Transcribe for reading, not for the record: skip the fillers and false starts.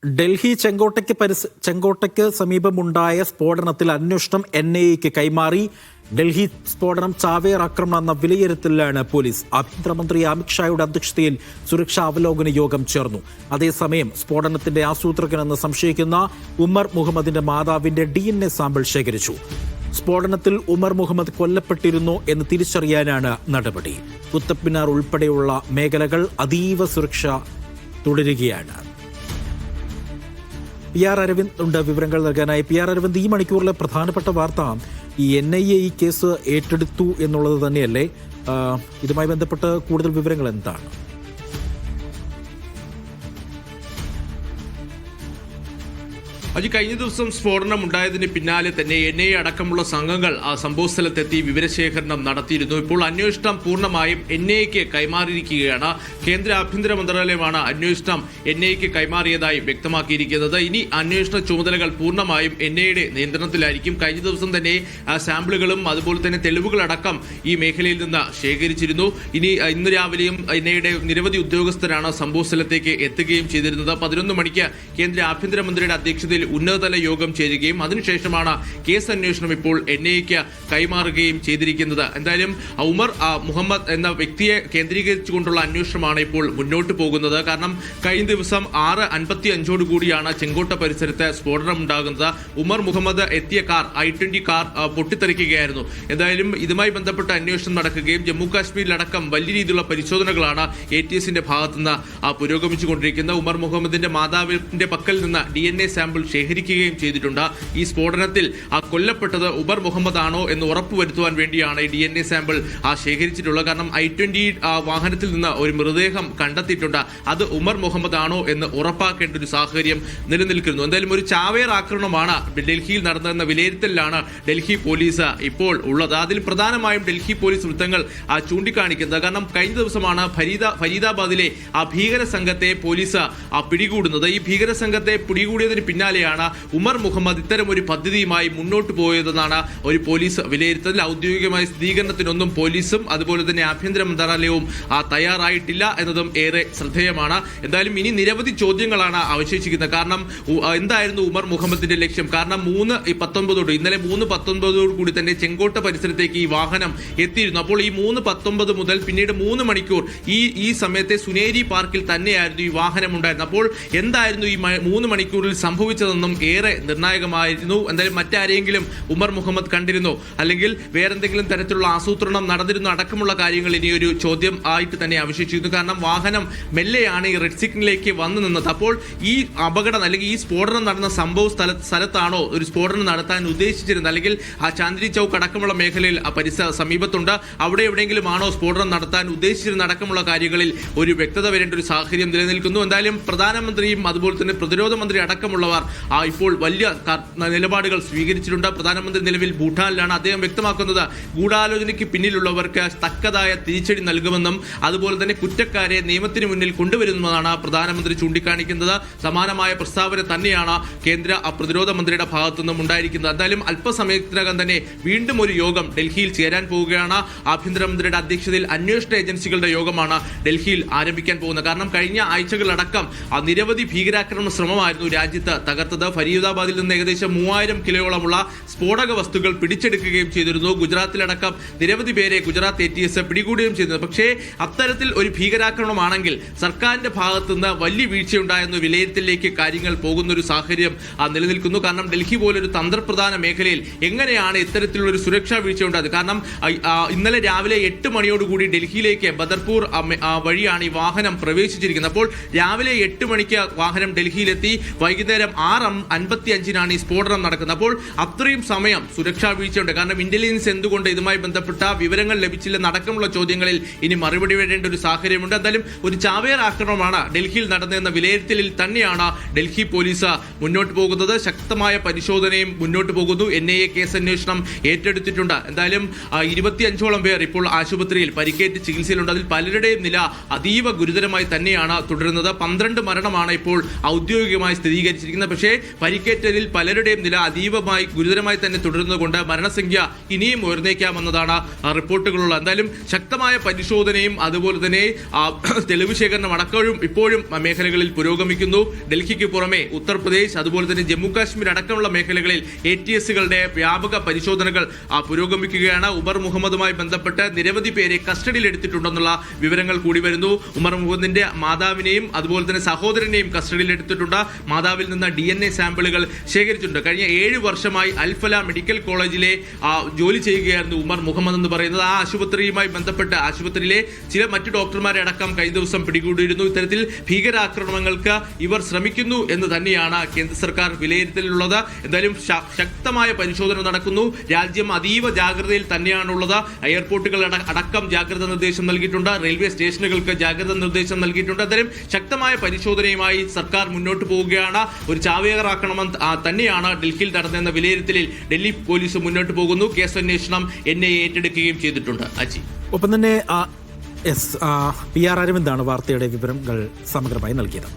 ഡൽഹി ചെങ്കോട്ടയ്ക്ക് സമീപമുണ്ടായ സ്ഫോടനത്തിൽ അന്വേഷണം NIAക്ക് കൈമാറി. ഡൽഹി സ്ഫോടനം ചാവേർ ആക്രമണം എന്ന വിലയിരുത്തലിലാണ് പോലീസ്. ആഭ്യന്തരമന്ത്രി അമിത്ഷായുടെ അധ്യക്ഷതയിൽ സുരക്ഷാ അവലോകന യോഗം ചേർന്നു. അതേസമയം സ്ഫോടനത്തിന്റെ ആസൂത്രകനെന്ന് സംശയിക്കുന്ന ഉമർ മുഹമ്മദിന്റെ മാതാവിന്റെ DNA സാമ്പിൾ ശേഖരിച്ചു. സ്ഫോടനത്തിൽ ഉമർ മുഹമ്മദ് കൊല്ലപ്പെട്ടിരുന്നോ എന്ന് തിരിച്ചറിയാനാണ് നടപടി. കുത്തബ് മിനാർ ഉൾപ്പെടെയുള്ള മേഖലകൾ അതീവ സുരക്ഷ തുടരുകയാണ്. PR അരവിന്ദ് ഉണ്ട് വിവരങ്ങൾ നൽകാനായി. PR അരവിന്ദ്, ഈ മണിക്കൂറിലെ പ്രധാനപ്പെട്ട വാർത്ത ഈ NIA ഈ കേസ് ഏറ്റെടുത്തു എന്നുള്ളത് തന്നെയല്ലേ? ഇതുമായി ബന്ധപ്പെട്ട് കൂടുതൽ വിവരങ്ങൾ എന്താണ്? കഴിഞ്ഞ ദിവസം സ്ഫോടനം ഉണ്ടായതിന് പിന്നാലെ തന്നെ NIA അടക്കമുള്ള സംഘങ്ങൾ ആ സംഭവസ്ഥലത്തെത്തി വിവരശേഖരണം നടത്തിയിരുന്നു. ഇപ്പോൾ അന്വേഷണം പൂർണ്ണമായും NIAക്ക് കൈമാറിയിരിക്കുകയാണ്. കേന്ദ്ര ആഭ്യന്തര മന്ത്രാലയമാണ് അന്വേഷണം NIAക്ക് കൈമാറിയതായി വ്യക്തമാക്കിയിരിക്കുന്നത്. ഇനി അന്വേഷണ ചുമതലകൾ പൂർണ്ണമായും NIAയുടെ നിയന്ത്രണത്തിലായിരിക്കും. കഴിഞ്ഞ ദിവസം തന്നെ സാമ്പിളുകളും അതുപോലെ തന്നെ തെളിവുകളടക്കം ഈ മേഖലയിൽ നിന്ന് ശേഖരിച്ചിരുന്നു. ഇന്ന് രാവിലെയും NIAയുടെ നിരവധി ഉദ്യോഗസ്ഥരാണ് സംഭവസ്ഥലത്തേക്ക് എത്തുകയും ചെയ്തിരുന്നത്. 11 മണിക്ക് കേന്ദ്ര ആഭ്യന്തരമന്ത്രിയുടെ അധ്യക്ഷതയിൽ ഉന്നതതല യോഗം ചേരുകയും അതിനുശേഷമാണ് കേസ് അന്വേഷണം ഇപ്പോൾ NIAക്ക് കൈമാറുകയും ചെയ്തിരിക്കുന്നത്. എന്തായാലും ഉമർ മുഹമ്മദ് എന്ന വ്യക്തിയെ കേന്ദ്രീകരിച്ചുകൊണ്ടുള്ള അന്വേഷണമാണ് ഇപ്പോൾ മുന്നോട്ട് പോകുന്നത്. കാരണം കഴിഞ്ഞ ദിവസം 6:55 കൂടിയാണ് ചെങ്കോട്ട പരിസരത്ത് സ്ഫോടനം ഉണ്ടാകുന്നത്. ഉമർ മുഹമ്മദ് എത്തിയ കാർ I-20 കാർ പൊട്ടിത്തെറിക്കുകയായിരുന്നു. എന്തായാലും ഇതുമായി ബന്ധപ്പെട്ട അന്വേഷണം നടക്കുകയും ജമ്മു കാശ്മീരിലടക്കം വലിയ രീതിയിലുള്ള പരിശോധനകളാണ് ATSന്റെ ഭാഗത്തുനിന്ന് പുരോഗമിച്ചുകൊണ്ടിരിക്കുന്നത്. ഉമർ മുഹമ്മദിന്റെ മാതാവിന്റെ പക്കൽ നിന്ന് DNA സാമ്പിൾ ശേഖരിക്കുകയും ചെയ്തിട്ടുണ്ട്. ഈ സ്ഫോടനത്തിൽ കൊല്ലപ്പെട്ടത് ഉമർ മുഹമ്മദ് ആണോ എന്ന് ഉറപ്പുവരുത്തുവാൻ വേണ്ടിയാണ് ഈ DNA സാമ്പിൾ ശേഖരിച്ചിട്ടുള്ളത്. കാരണം I-20 വാഹനത്തിൽ നിന്ന് ഒരു മൃതദേഹം കണ്ടെത്തിയിട്ടുണ്ട്. അത് ഉമർ മുഹമ്മദ് ആണോ എന്ന് ഉറപ്പാക്കേണ്ട ഒരു സാഹചര്യം നിലനിൽക്കുന്നു. എന്തായാലും ഒരു ചാവേർ ആക്രമണമാണ് ഡൽഹിയിൽ നടന്നതെന്ന വിലയിരുത്തലിലാണ് ഡൽഹി പോലീസ് ഇപ്പോൾ ഉള്ളത്. അതിൽ പ്രധാനമായും ഡൽഹി പോലീസ് വൃത്തങ്ങൾ ചൂണ്ടിക്കാണിക്കുന്നത് കാരണം കഴിഞ്ഞ ദിവസമാണ് ഫരീദാബാദിലെ ഭീകര സംഘത്തെ പോലീസ് പിടികൂടുന്നത്. ഈ ഭീകര സംഘത്തെ പിടികൂടിയതിന് പിന്നാലെയാണ് ഉമർ മുഹമ്മദ് ഇത്തരം ഒരു പദ്ധതിയുമായി മുന്നോട്ട് പോയതെന്നാണ് ഒരു പോലീസ് വിലയിരുത്തൽ. ഔദ്യോഗികമായ സ്ഥിരീകരണത്തിനൊന്നും പോലീസും അതുപോലെ തന്നെ ആഭ്യന്തര മന്ത്രാലയവും തയ്യാറായിട്ടില്ല എന്നതും ഏറെ ശ്രദ്ധേയമാണ്. എന്തായാലും ഇനി നിരവധി ചോദ്യങ്ങളാണ് അവശേഷിക്കുന്നത്. കാരണം എന്തായിരുന്നു ഉമർ മുഹമ്മദിന്റെ ലക്ഷ്യം? കാരണം ഇന്നലെ 3:19 കൂടി തന്നെ ചെങ്കോട്ട പരിസരത്തേക്ക് ഈ വാഹനം എത്തിയിരുന്നു. അപ്പോൾ ഈ 3:19 മുതൽ പിന്നീട് 3 മണിക്കൂർ ഈ സമയത്തെ സുനേരി പാർക്കിൽ തന്നെയായിരുന്നു ഈ വാഹനം ഉണ്ടായിരുന്നത്. അപ്പോൾ എന്തായിരുന്നു ഈ 3 മണിക്കൂറിൽ സംഭവിച്ചതെന്നും ഏറെ നിർണായകമായിരുന്നു. എന്തായാലും മറ്റാരെങ്കിലും ഉമർ മുഹമ്മദ് കണ്ടിരുന്നോ, അല്ലെങ്കിൽ വേറെന്തെങ്കിലും തരത്തിലുള്ള ആസൂത്രണം നടന്നിരുന്നോ അടക്കമുള്ള കാര്യങ്ങൾ ഇനിയൊരു ചോദ്യം ആയിട്ട് തന്നെ അവശേഷിക്കുന്നു. കാരണം വാഹനം മെല്ലെയാണ് ഈ റെഡ് സിഗ്നലിലേക്ക് വന്നു നിന്നത്. അപ്പോൾ ഈ അപകടം അല്ലെങ്കിൽ ഈ സ്ഫോടനം നടന്ന സംഭവ സ്ഥലത്താണോ ഒരു സ്ഫോടനം നടത്താൻ ഉദ്ദേശിച്ചിരുന്നത്, അല്ലെങ്കിൽ ചാന്ദിനി ചൗക്ക് അടക്കമുള്ള മേഖലയിൽ സമീപത്തുണ്ട്, അവിടെ എവിടെയെങ്കിലും ആണോ സ്ഫോടനം നടത്താൻ ഉദ്ദേശിച്ചിരുന്ന അടക്കമുള്ള കാര്യങ്ങളിൽ ഒരു വ്യക്തത വരേണ്ട ഒരു സാഹചര്യം നിലനിൽക്കുന്നു. എന്തായാലും പ്രധാനമന്ത്രിയും അതുപോലെ തന്നെ പ്രതിരോധ മന്ത്രി അടക്കമുള്ളവർ ഇപ്പോൾ വലിയ നിലപാടുകൾ സ്വീകരിച്ചിട്ടുണ്ട്. പ്രധാനമന്ത്രി നിലവിൽ ഭൂട്ടാനിലാണ്. അദ്ദേഹം വ്യക്തമാക്കുന്നത് ഗൂഢാലോചനയ്ക്ക് പിന്നിലുള്ളവർക്ക് തക്കതായ തിരിച്ചടി നൽകുമെന്നും അതുപോലെ തന്നെ കുറ്റക്കാരെ നിയമത്തിന് മുന്നിൽ കൊണ്ടുവരുമെന്നാണ് പ്രധാനമന്ത്രി ചൂണ്ടിക്കാണിക്കുന്നത്. സമാനമായ പ്രസ്താവന തന്നെയാണ് കേന്ദ്ര പ്രതിരോധ മന്ത്രിയുടെ ഭാഗത്തുനിന്നും ഉണ്ടായിരിക്കുന്നത്. എന്തായാലും അല്പസമയത്തിനകം തന്നെ വീണ്ടും ഒരു യോഗം ഡൽഹിയിൽ ചേരാൻ പോവുകയാണ്. ആഭ്യന്തരമന്ത്രിയുടെ അധ്യക്ഷതയിൽ അന്വേഷണ ഏജൻസികളുടെ യോഗമാണ് ഡൽഹിയിൽ ആരംഭിക്കാൻ പോകുന്നത്. കാരണം കഴിഞ്ഞ ആഴ്ചകളടക്കം നിരവധി ഭീകരാക്രമണ ശ്രമമായിരുന്നു രാജ്യത്ത് തകർത്തത്. ഫരീദാബാദിൽ നിന്ന് ഏകദേശം 3000 കിലോയോളമുള്ള സ്ഫോടക വസ്തുക്കൾ പിടിച്ചെടുക്കുകയും ചെയ്തിരുന്നു. ഗുജറാത്തിലടക്കം നിരവധി പേരെ ഗുജറാത്ത് ATS പിടികൂടുകയും ചെയ്തിരുന്നു. പക്ഷേ അത്തരത്തിൽ ഒരു ഭീകരാക്രമണമാണെങ്കിൽ സർക്കാരിന്റെ ഭാഗത്തുനിന്ന് വലിയ വീഴ്ചയുണ്ടായെന്ന വിലയിരുത്തലിലേക്ക് കാര്യങ്ങൾ പോകുന്ന ഒരു സാഹചര്യം നിലനിൽക്കുന്നു. കാരണം ഡൽഹി പോലൊരു തന്ത്രപ്രധാന മേഖലയിൽ എങ്ങനെയാണ് ഇത്തരത്തിലുള്ള ഒരു സുരക്ഷാ വീഴ്ച ഉണ്ടായത്? കാരണം ഇന്നലെ രാവിലെ 8 മണിയോടുകൂടി ഡൽഹിയിലേക്ക് ബദർപൂർ വഴിയാണ് ഈ വാഹനം പ്രവേശിച്ചിരിക്കുന്നത്. അപ്പോൾ രാവിലെ 8 മണിക്ക് വാഹനം ഡൽഹിയിലെത്തി. വൈകുന്നേരം 6:55 ഈ സ്ഫോടനം നടക്കുന്നത്. അപ്പോൾ അത്രയും സമയം സുരക്ഷാ വീഴ്ചയുണ്ട്. കാരണം ഇന്റലിജൻസ് എന്തുകൊണ്ട് ഇതുമായി ബന്ധപ്പെട്ട വിവരങ്ങൾ ലഭിച്ചില്ലെന്ന് അടക്കമുള്ള ചോദ്യങ്ങളിൽ ഇനി മറുപടി വരേണ്ട ഒരു സാഹചര്യമുണ്ട്. എന്തായാലും ഒരു ചാവേർ ആക്രമണമാണ് ഡൽഹിയിൽ നടന്നതെന്ന വിലയിരുത്തലിൽ തന്നെയാണ് ഡൽഹി പോലീസ് മുന്നോട്ട് പോകുന്നത്. ശക്തമായ പരിശോധനയും മുന്നോട്ട് പോകുന്നു. NIA കേസ് അന്വേഷണം ഏറ്റെടുത്തിട്ടുണ്ട്. എന്തായാലും 25ഓളം പേർ ഇപ്പോൾ ആശുപത്രിയിൽ പരിക്കേറ്റ് ചികിത്സയിലുണ്ട്. അതിൽ പലരുടെയും നില അതീവ ഗുരുതരമായി തന്നെയാണ് തുടരുന്നത്. 12 മരണമാണ് ഇപ്പോൾ ഔദ്യോഗികമായി സ്ഥിരീകരിച്ചിരിക്കുന്നത്. പക്ഷേ പരിക്കേറ്റതിൽ പലരുടെയും നില അതീവമായി ഗുരുതരമായി തന്നെ തുടരുന്നതുകൊണ്ട് മരണസംഖ്യ ഇനിയും ഉയർന്നേക്കാമെന്നതാണ് റിപ്പോർട്ടുകളുള്ളത്. എന്തായാലും ശക്തമായ പരിശോധനയും അതുപോലെ തന്നെ തെളിവ് ശേഖരണം അടക്കവും ഇപ്പോഴും മേഖലകളിൽ പുരോഗമിക്കുന്നു. ഡൽഹിക്ക് പുറമെ ഉത്തർപ്രദേശ് അതുപോലെ തന്നെ ജമ്മു കാശ്മീർ അടക്കമുള്ള മേഖലകളിൽ ATSകളുടെ വ്യാപക പരിശോധനകൾ പുരോഗമിക്കുകയാണ്. ഉമർ മുഹമ്മദുമായി ബന്ധപ്പെട്ട് നിരവധി പേരെ കസ്റ്റഡിയിൽ എടുത്തിട്ടുണ്ടെന്നുള്ള വിവരങ്ങൾ കൂടി വരുന്നു. ഉമർ മുഹമ്മദിന്റെ മാതാവിനെയും അതുപോലെ തന്നെ സഹോദരനെയും കസ്റ്റഡിയിൽ എടുത്തിട്ടുണ്ട്. മാതാവിൽ നിന്ന് DNA സാമ്പിളുകൾ ശേഖരിച്ചിട്ടുണ്ട്. കഴിഞ്ഞ 7 വർഷമായി അൽഫല മെഡിക്കൽ കോളേജിലെ ജോലി ചെയ്യുകയായിരുന്നു ഉമർ മുഹമ്മദ് എന്ന് പറയുന്നത്. ആ ആശുപത്രിയുമായി ബന്ധപ്പെട്ട് ആശുപത്രിയിലെ ചില മറ്റു ഡോക്ടർമാരെ അടക്കം കഴിഞ്ഞ ദിവസം പിടികൂടിയിരുന്നു. ഇത്തരത്തിൽ ഭീകരാക്രമണങ്ങൾക്ക് ഇവർ ശ്രമിക്കുന്നു എന്ന് തന്നെയാണ് കേന്ദ്ര സർക്കാർ വിലയിരുത്തലുള്ളത്. എന്തായാലും ശക്തമായ പരിശോധന നടക്കുന്നു. രാജ്യം അതീവ ജാഗ്രതയിൽ തന്നെയാണുള്ളത്. എയർപോർട്ടുകൾ അടക്കം ജാഗ്രതാ നിർദ്ദേശം നൽകിയിട്ടുണ്ട്. റെയിൽവേ സ്റ്റേഷനുകൾക്ക് ജാഗ്രതാ നിർദ്ദേശം നൽകിയിട്ടുണ്ട്. എന്തായാലും ശക്തമായ പരിശോധനയുമായി സർക്കാർ മുന്നോട്ട് പോവുകയാണ്. ഒരു ചാവേർ ആക്രമണം തന്നെയാണ് ഡൽഹിയിൽ നടന്നതെന്ന വിലയിരുത്തലിൽ ഡൽഹി പോലീസ് മുന്നോട്ട് പോകുന്നു. കേസ് അന്വേഷണം NIA ഏറ്റെടുക്കുകയും ചെയ്തിട്ടുണ്ട്. അജി, ഒപ്പം തന്നെ PR അരവിന്ദാണ് വാർത്തയുടെ വിവരങ്ങൾ സമഗ്രമായി നൽകിയത്.